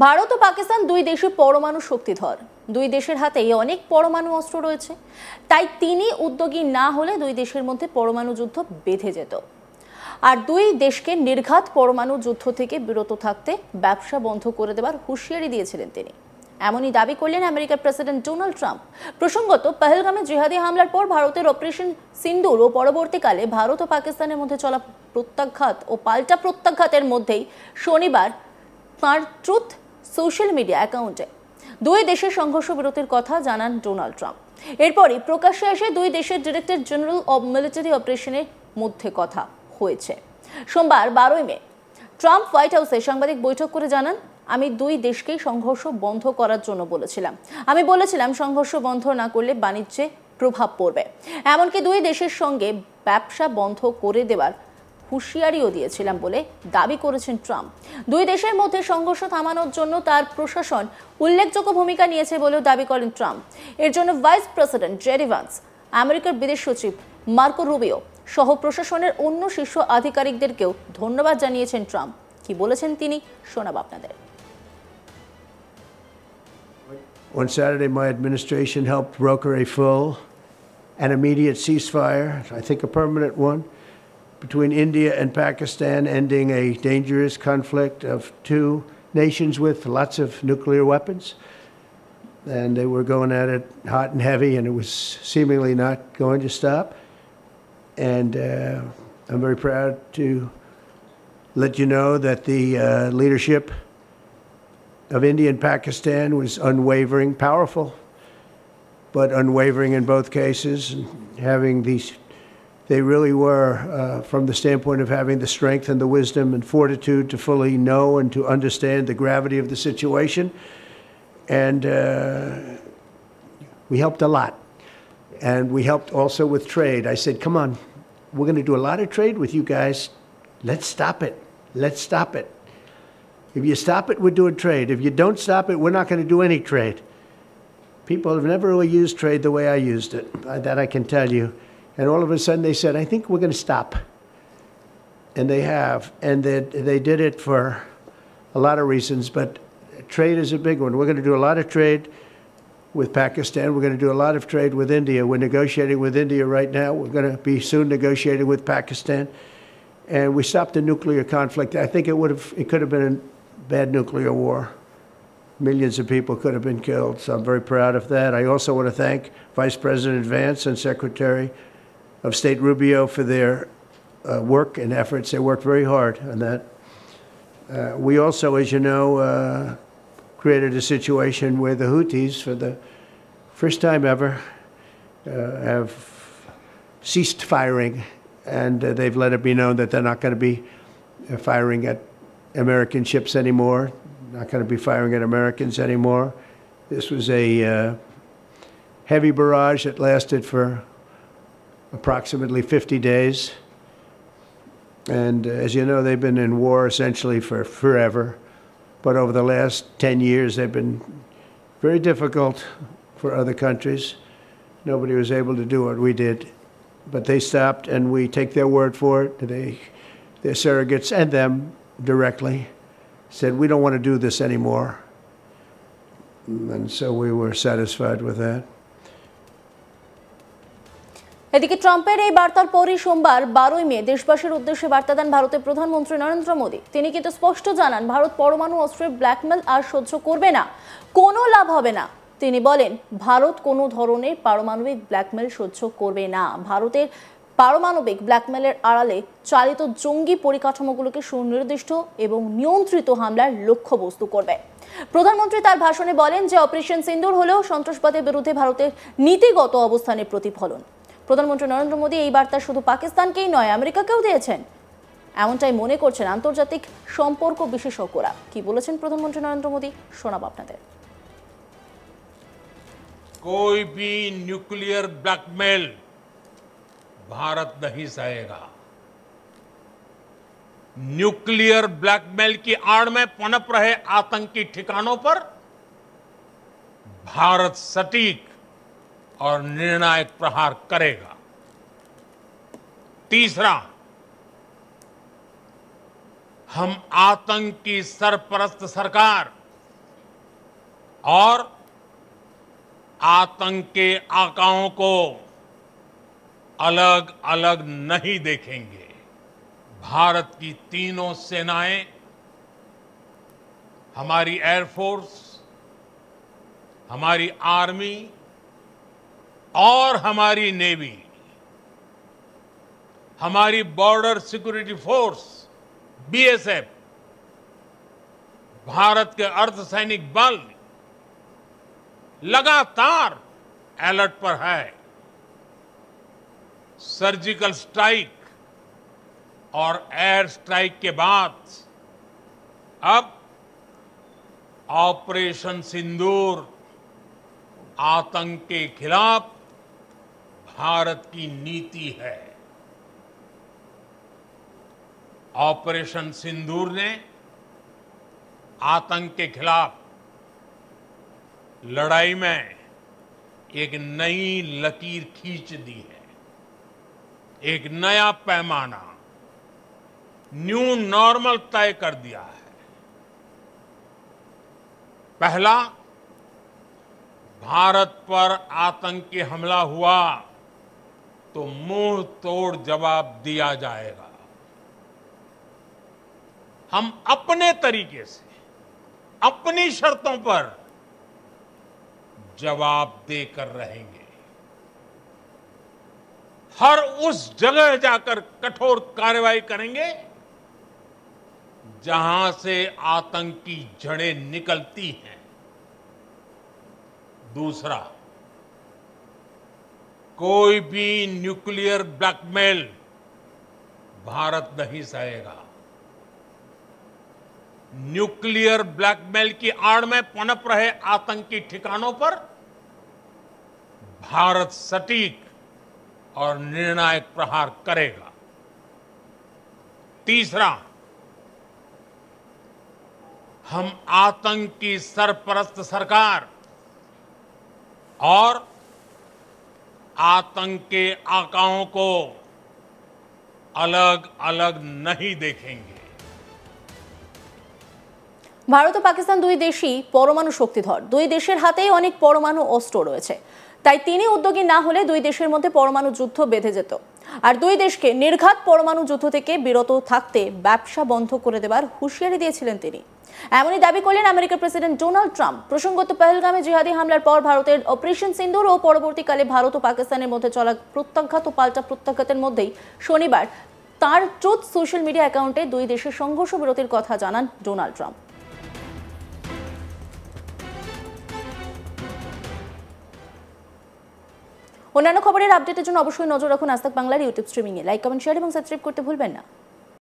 ভারত ও পাকিস্তান দুই দেশে পরমাণু শক্তিধর। দুই দেশের হাতেই অনেক পরমাণু অস্ত্র রয়েছে। তাই তিনি উদ্যোগী না হলে দুই দেশের মধ্যে পরমাণু যুদ্ধ বেঁধে যেত। আর দুই দেশকে নির্ঘাত পরমাণু যুদ্ধ থেকে বিরত থাকতে ব্যবসা বন্ধ করে দেওয়ার হুঁশিয়ারি দিয়েছিলেন তিনি। এমনই দাবি করলেন আমেরিকার প্রেসিডেন্ট ডোনাল্ড ট্রাম্প। প্রসঙ্গত, পহেলগামে জিহাদি হামলার পর ভারতের অপারেশন সিন্দুর ও পরবর্তীকালে ভারত ও পাকিস্তানের মধ্যে চলা প্রত্যাঘাত ও পাল্টা প্রত্যাঘাতের মধ্যেই শনিবার তাঁর ট্রুথ সোশ্যাল মিডিয়া অ্যাকাউন্টে দুই দেশের সংঘর্ষ বিরতির কথা জানান ডোনাল্ড ট্রাম্প। এরপরই প্রকাশ্যে এসে দুই দেশের ডিরেক্টর জেনারেল অব মিলিটারি অপারেশনের মধ্যে কথা হয়েছে। সোমবার 12 মে ট্রাম্প হোয়াইট হাউসে সাংবাদিক বৈঠক করে জানান, আমি দুই দেশকেই সংঘর্ষ বন্ধ করার জন্য বলেছিলাম। আমি বলেছিলাম সংঘর্ষ বন্ধ না করলে বাণিজ্যে প্রভাব পড়বে। এমনকি দুই দেশের সঙ্গে ব্যবসা বন্ধ করে দেওয়ার হুঁশিয়ারিও দিয়েছিলাম বলে দাবি করেছেন ট্রাম্প। দুই দেশের মধ্যে সংঘর্ষ থামানোর জন্য তার প্রশাসন উল্লেখযোগ্য ভূমিকা নিয়েছে বলেও দাবি করেন ট্রাম্প। এর জন্য ভাইস প্রেসিডেন্ট জেডি ভান্স, আমেরিকার বিদেশ সচিব মার্কো রুবিও সহ প্রশাসনের অন্য শীর্ষ আধিকারিকদেরকেও ধন্যবাদ জানিয়েছেন ট্রাম্প। কি বলেছেন তিনি শোনাব আপনাদের। On Saturday, my administration helped broker a full and immediate ceasefire, I think a permanent one, between India and Pakistan, ending a dangerous conflict of two nations with lots of nuclear weapons. And they were going at it hot and heavy, and it was seemingly not going to stop. And I'm very proud to let you know that the leadership of India and Pakistan was unwavering, powerful, but unwavering in both cases, and having these. They really were, from the standpoint of having the strength and the wisdom and fortitude to fully know and to understand the gravity of the situation. And we helped a lot. And we helped also with trade. I said, come on, we're going to do a lot of trade with you guys. Let's stop it. Let's stop it. If you stop it, we're doing trade. If you don't stop it, we're not going to do any trade. People have never really used trade the way I used it. That I can tell you. And all of a sudden they said, I think we're going to stop. And they have. And they did it for a lot of reasons, but trade is a big one. We're going to do a lot of trade with Pakistan. We're going to do a lot of trade with India. We're negotiating with India right now. We're going to be soon negotiating with Pakistan. And we stopped the nuclear conflict. I think it could have been a bad nuclear war. Millions of people could have been killed. So I'm very proud of that. I also want to thank Vice President Vance and Secretary of State Rubio for their work and efforts. They worked very hard on that. We also, as you know, created a situation where the Houthis, for the first time ever, have ceased firing, and they've let it be known that they're not going to be firing at American ships anymore, not going to be firing at Americans anymore. This was a heavy barrage that lasted for approximately 50 days. And as you know, they've been in war essentially for forever. But over the last 10 years, they've been very difficult for other countries. Nobody was able to do what we did. But they stopped, and we take their word for it. Their surrogates and them directly said, we don't want to do this anymore. And so we were satisfied with that. এদিকে ট্রাম্পের এই বার্তার পরই সোমবার 12 মে দেশবাসীর উদ্দেশ্যে বার্তা দেন ভারতের প্রধানমন্ত্রী নরেন্দ্র মোদী। তিনি কিন্তু স্পষ্ট জানান, ভারত পরমাণু অস্ত্রের ব্ল্যাকমেল আর সহ্য করবে না, কোনো লাভ হবে না। তিনি বলেন, ভারত কোনো ধরনের পারমাণবিক ব্ল্যাকমেল সহ্য করবে না। ভারতের পারমাণবিক ব্ল্যাকমেলের আড়ালে চালিত জঙ্গি পরিকাঠামোগুলোকে সুনির্দিষ্ট এবং নিয়ন্ত্রিত হামলার লক্ষ্যবস্তু করবে। প্রধানমন্ত্রী তার ভাষণে বলেন যে অপারেশন সিন্দুর হলেও সন্ত্রাসবাদের বিরুদ্ধে ভারতের নীতিগত অবস্থানের প্রতিফলন। প্রধানমন্ত্রী নরেন্দ্র মোদী এই বার্তা শুধু পাকিস্তানকেই নয়, আমেরিকাকেও দিয়েছেন, এমনটাই মনে করছেন আন্তর্জাতিক সম্পর্ক বিশেষজ্ঞরা। কি বলেছেন প্রধানমন্ত্রী নরেন্দ্র মোদী শোনাব আপনাদের। कोई भी न्यूक्लियर ब्लैकमेल भारत नहीं सहेगा। न्यूक्लियर ब्लैकमेल की आड़ में पनप रहे आतंकी ठिकानों पर भारत सटीक और निर्णायक प्रहार करेगा। तीसरा, हम आतंक की सरपरस्त सरकार और आतंक के आकाओं को अलग अलग नहीं देखेंगे। भारत की तीनों सेनाएं, हमारी एयरफोर्स, हमारी आर्मी और हमारी नेवी, हमारी border security force BSF, Bharat के अर्धसैनिक बल लगातार अलर्ट पर है। सर्जिकल स्ट्राइक और एयर स्ट्राइक के बाद अब ऑपरेशन सिंदूर आतंक के खिलाफ भारत की नीति है। ऑपरेशन सिंदूर ने आतंक के खिलाफ लड़ाई में एक नई लकीर खींच दी है, एक नया पैमाना, न्यू नॉर्मल तय कर दिया है। पहला, भारत पर आतंकी हमला हुआ तो मुंह तोड़ जवाब दिया जाएगा। हम अपने तरीके से, अपनी शर्तों पर जवाब देकर रहेंगे। हर उस जगह जाकर कठोर कार्रवाई करेंगे जहां से आतंक की जड़ें निकलती हैं। दूसरा, कोई भी न्यूक्लियर ब्लैकमेल भारत नहीं सहेगा। न्यूक्लियर ब्लैकमेल की आड़ में पनप रहे आतंकी ठिकानों पर भारत सटीक और निर्णायक प्रहार करेगा। तीसरा, हम आतंक की सरपरस्त सरकार और आतंक के आकाओं को अलग अलग नहीं देखेंगे। ভারত ও পাকিস্তান দুই দেশই পরমাণু শক্তিধর। দুই দেশের হাতেই অনেক পরমাণু অস্ত্র রয়েছে। তাই তিনি উদ্যোগী না হলে দুই দেশের মধ্যে পরমাণু যুদ্ধ বেঁধে যেত। আর দুই দেশকে নির্ঘাত পরমাণু যুদ্ধ থেকে বিরত থাকতে ব্যবসা বন্ধ করে দেবার হুঁশিয়ারি দিয়েছিলেন তিনি। এমনই দাবি করলেন আমেরিকার প্রেসিডেন্ট ডোনাল্ড ট্রাম্প। প্রসঙ্গত, পহেলগামে জিহাদি হামলার পর ভারতের অপারেশন সিন্দুর ও পরবর্তীকালে ভারত ও পাকিস্তানের মধ্যে চলা প্রত্যাঘাত ও পাল্টা প্রত্যাঘাতের মধ্যেই শনিবার তার ট্রুথ সোশ্যাল মিডিয়া অ্যাকাউন্টে দুই দেশের সংঘর্ষ বিরতির কথা জানান ডোনাল্ড ট্রাম্প। অন্যান্য খবরের আপডেটের জন্য অবশ্যই নজর রাখুন আজ তাক বাংলার ইউটিউব স্ট্রিমিংয়ে। লাইক, কমেন্ট, শেয়ার এবং সাবস্ক্রাইব করতে ভুলবেন না।